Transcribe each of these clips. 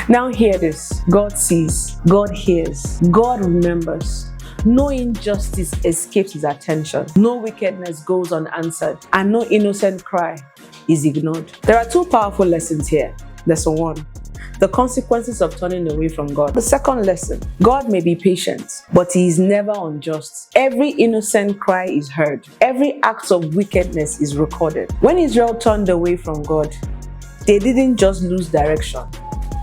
Now hear this. God sees, God hears, God remembers. No injustice escapes his attention. No wickedness goes unanswered, and no innocent cry is ignored. There are two powerful lessons here. Lesson 1, the consequences of turning away from God. The second lesson, God may be patient, but he is never unjust. Every innocent cry is heard. Every act of wickedness is recorded. When Israel turned away from God, they didn't just lose direction.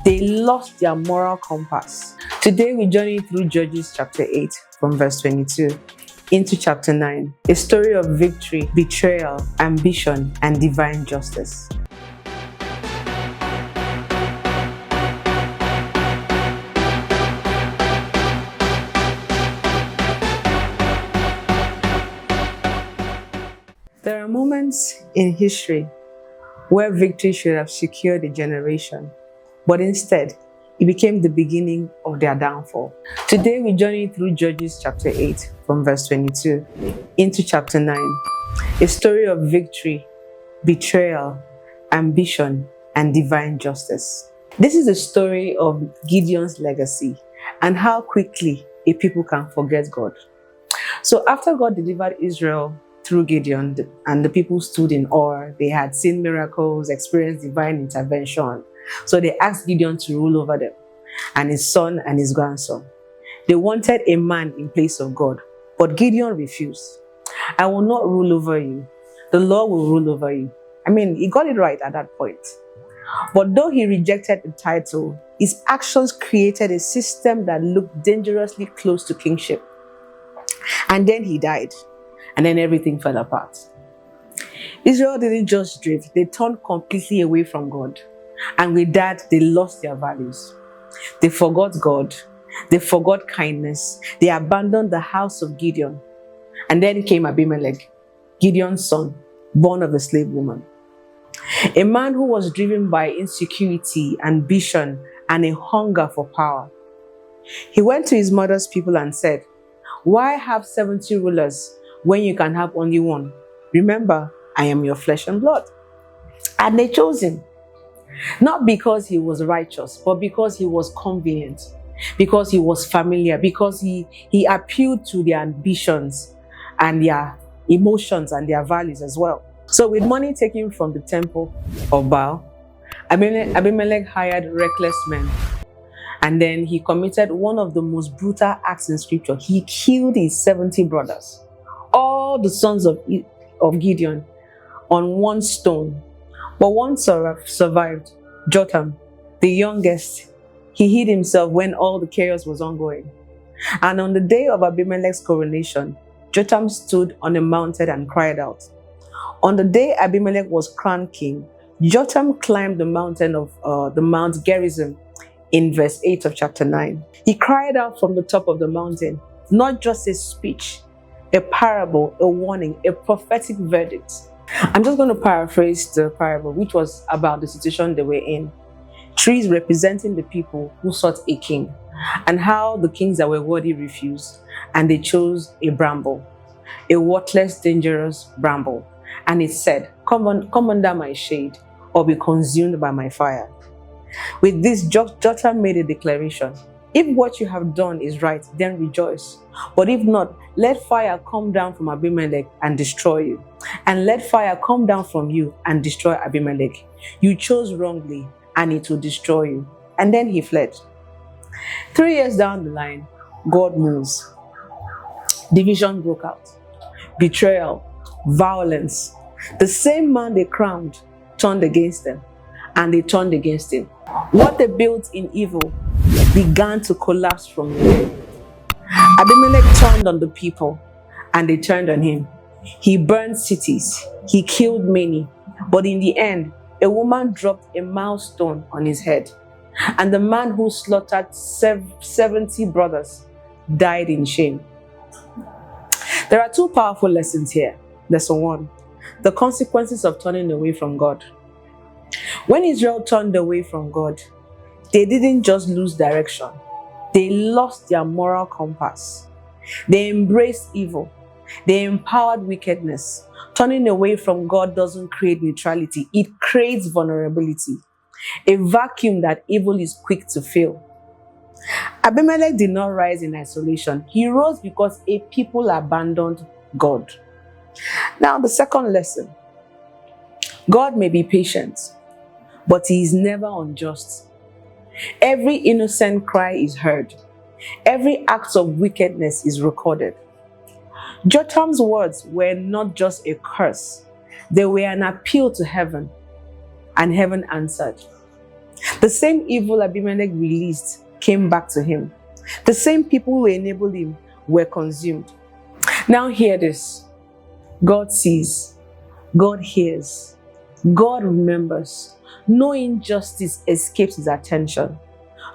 They lost their moral compass. Today we journey through Judges chapter 8 from verse 22 into chapter 9, a story of victory, betrayal, ambition, and divine justice. There are moments in history where victory should have secured a generation, but instead, it became the beginning of their downfall. Today, we journey through Judges chapter 8 from verse 22 into chapter 9, a story of victory, betrayal, ambition, and divine justice. This is the story of Gideon's legacy and how quickly a people can forget God. So after God delivered Israel through Gideon, and the people stood in awe, they had seen miracles, experienced divine intervention. So they asked Gideon to rule over them, and his son and his grandson. They wanted a man in place of God, but Gideon refused. I will not rule over you. The Lord will rule over you. He got it right at that point. But though he rejected the title, his actions created a system that looked dangerously close to kingship. And then he died, and then everything fell apart. Israel didn't just drift, they turned completely away from God. And with that, they lost their values. They forgot God. They forgot kindness. They abandoned the house of Gideon. And then came Abimelech, Gideon's son, born of a slave woman. A man who was driven by insecurity, ambition, and a hunger for power. He went to his mother's people and said, "Why have 70 rulers when you can have only one? Remember, I am your flesh and blood." And they chose him. Not because he was righteous, but because he was convenient, because he was familiar, because he appealed to their ambitions and their emotions and their values as well. So with money taken from the temple of Baal, Abimelech hired reckless men. And then he committed one of the most brutal acts in scripture. He killed his 70 brothers, all the sons of Gideon, on one stone. But one survived, Jotham, the youngest. He hid himself when all the chaos was ongoing. And on the day of Abimelech's coronation, Jotham stood on a mountain and cried out. On the day Abimelech was crowned king, Jotham climbed the mountain of the Mount Gerizim in verse 8 of chapter 9. He cried out from the top of the mountain, not just a speech, a parable, a warning, a prophetic verdict. I'm just going to paraphrase the parable, which was about the situation they were in. Trees representing the people who sought a king, and how the kings that were worthy refused, and they chose a bramble, a worthless, dangerous bramble. And it said, come under my shade, or be consumed by my fire. With this, Jotham made a declaration. If what you have done is right, then rejoice. But if not, let fire come down from Abimelech and destroy you. And let fire come down from you and destroy Abimelech. You chose wrongly, and it will destroy you. And then he fled. 3 years down the line, God moves. Division broke out. Betrayal, violence. The same man they crowned turned against them, and they turned against him. What they built in evil began to collapse from within. Abimelech turned on the people, and they turned on him. He burned cities, he killed many, but in the end, a woman dropped a milestone on his head, and the man who slaughtered 70 brothers died in shame. There are two powerful lessons here. Lesson 1, the consequences of turning away from God. When Israel turned away from God, they didn't just lose direction. They lost their moral compass. They embraced evil. They empowered wickedness. Turning away from God doesn't create neutrality. It creates vulnerability. a vacuum that evil is quick to fill. Abimelech did not rise in isolation. He rose because a people abandoned God. Now, the second lesson. God may be patient, but he is never unjust. Every innocent cry is heard. Every act of wickedness is recorded. Jotham's words were not just a curse. They were an appeal to heaven, and heaven answered. The same evil Abimelech released came back to him. The same people who enabled him were consumed. Now hear this. God sees. God hears. God remembers. No injustice escapes his attention.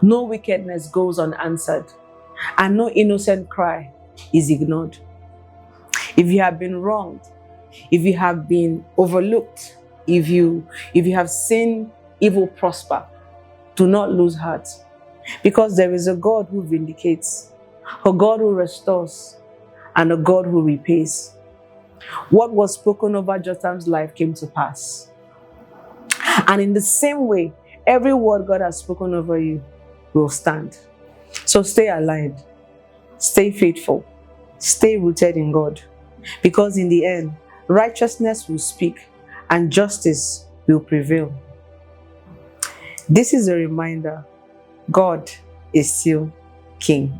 No wickedness goes unanswered. And no innocent cry is ignored. If you have been wronged, if you have been overlooked, if you have seen evil prosper, do not lose heart. Because there is a God who vindicates, a God who restores, and a God who repays. What was spoken over Jotham's life came to pass. And in the same way, every word God has spoken over you will stand. So stay aligned, stay faithful, stay rooted in God. Because in the end, righteousness will speak and justice will prevail. This is a reminder, God is still King.